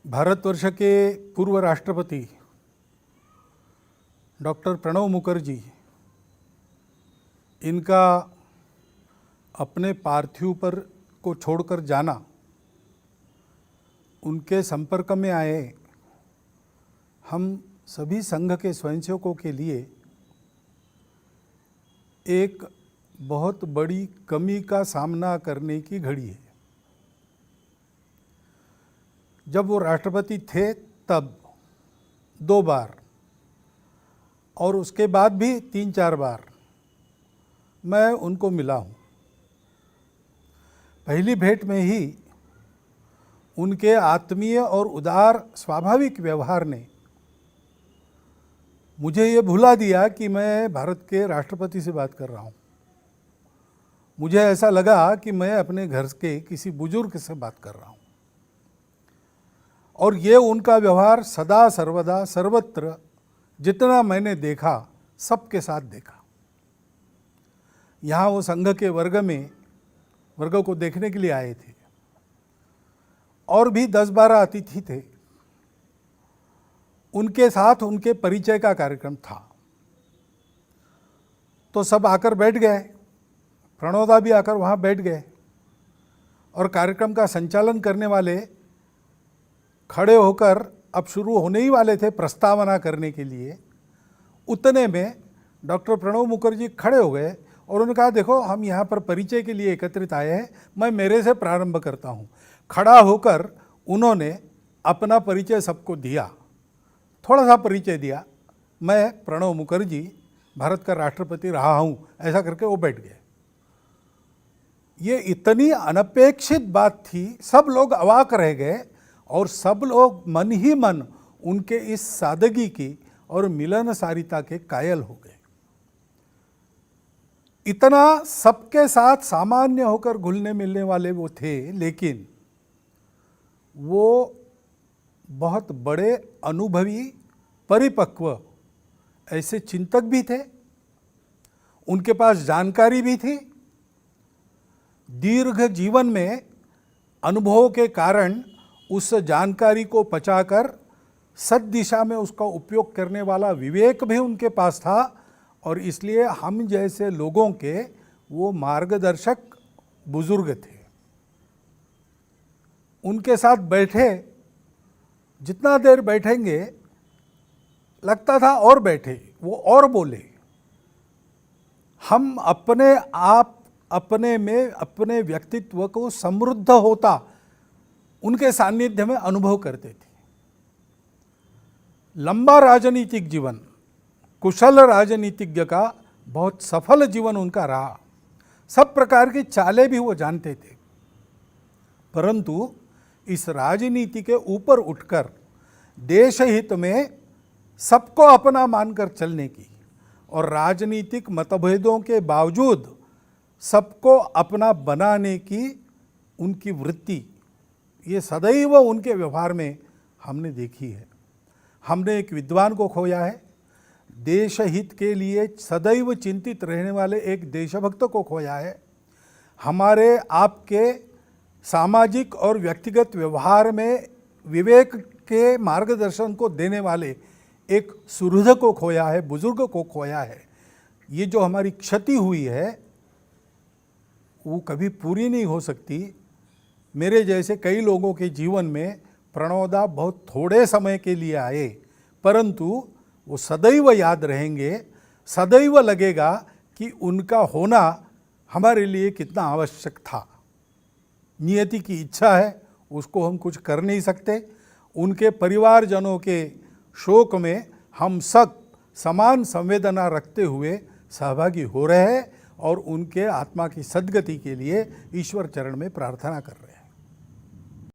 भारतवर्ष के पूर्व राष्ट्रपति डॉक्टर प्रणब मुखर्जी, इनका अपने पार्थिव पर को छोड़कर जाना, उनके संपर्क में आए हम सभी संघ के स्वयंसेवकों के लिए एक बहुत बड़ी कमी का सामना करने की घड़ी है। जब वो राष्ट्रपति थे तब 2 बार और उसके बाद भी 3-4 बार मैं उनको मिला हूँ। पहली भेंट में ही उनके आत्मीय और उदार स्वाभाविक व्यवहार ने मुझे ये भुला दिया कि मैं भारत के राष्ट्रपति से बात कर रहा हूँ। मुझे ऐसा लगा कि मैं अपने घर के किसी बुजुर्ग से बात कर रहा हूँ। और ये उनका व्यवहार सदा सर्वदा सर्वत्र जितना मैंने देखा सबके साथ देखा। यहाँ वो संघ के वर्ग को देखने के लिए आए थे और भी 10-12 अतिथि थे। उनके साथ उनके परिचय का कार्यक्रम था तो सब आकर बैठ गए। प्रणोदा भी आकर वहाँ बैठ गए और कार्यक्रम का संचालन करने वाले खड़े होकर अब शुरू होने ही वाले थे प्रस्तावना करने के लिए। उतने में डॉक्टर प्रणब मुखर्जी खड़े हो गए और उन्होंने कहा, देखो हम यहाँ पर परिचय के लिए एकत्रित आए हैं, मैं मेरे से प्रारंभ करता हूँ। खड़ा होकर उन्होंने अपना परिचय सबको दिया, थोड़ा सा परिचय दिया। मैं प्रणब मुखर्जी भारत का राष्ट्रपति रहा हूँ, ऐसा करके वो बैठ गए। ये इतनी अनपेक्षित बात थी, सब लोग अवाक रह गए और सब लोग मन ही मन उनके इस सादगी की और मिलनसारिता के कायल हो गए। इतना सबके साथ सामान्य होकर घुलने मिलने वाले वो थे, लेकिन वो बहुत बड़े अनुभवी परिपक्व ऐसे चिंतक भी थे। उनके पास जानकारी भी थी। दीर्घ जीवन में अनुभवों के कारण उस जानकारी को पचाकर सद्दिशा में उसका उपयोग करने वाला विवेक भी उनके पास था और इसलिए हम जैसे लोगों के वो मार्गदर्शक बुजुर्ग थे। उनके साथ बैठे, जितना देर बैठेंगे लगता था और बैठे, वो और बोले। हम अपने आप अपने में अपने व्यक्तित्व को समृद्ध होता उनके सानिध्य में अनुभव करते थे। लंबा राजनीतिक जीवन, कुशल राजनीतिज्ञ का बहुत सफल जीवन उनका रहा। सब प्रकार की चालें भी वो जानते थे, परंतु इस राजनीति के ऊपर उठकर देश हित में सबको अपना मानकर चलने की और राजनीतिक मतभेदों के बावजूद सबको अपना बनाने की उनकी वृत्ति, ये सदैव उनके व्यवहार में हमने देखी है। हमने एक विद्वान को खोया है, देश हित के लिए सदैव चिंतित रहने वाले एक देशभक्त को खोया है। हमारे आपके सामाजिक और व्यक्तिगत व्यवहार में विवेक के मार्गदर्शन को देने वाले एक सुहृद को खोया है, बुजुर्ग को खोया है। ये जो हमारी क्षति हुई है वो कभी पूरी नहीं हो सकती। मेरे जैसे कई लोगों के जीवन में प्रणोदा बहुत थोड़े समय के लिए आए, परंतु वो सदैव याद रहेंगे। सदैव लगेगा कि उनका होना हमारे लिए कितना आवश्यक था। नियति की इच्छा है, उसको हम कुछ कर नहीं सकते। उनके परिवारजनों के शोक में हम सब समान संवेदना रखते हुए सहभागी हो रहे हैं और उनके आत्मा की सद्गति के लिए ईश्वर चरण में प्रार्थना कर रहे हैं।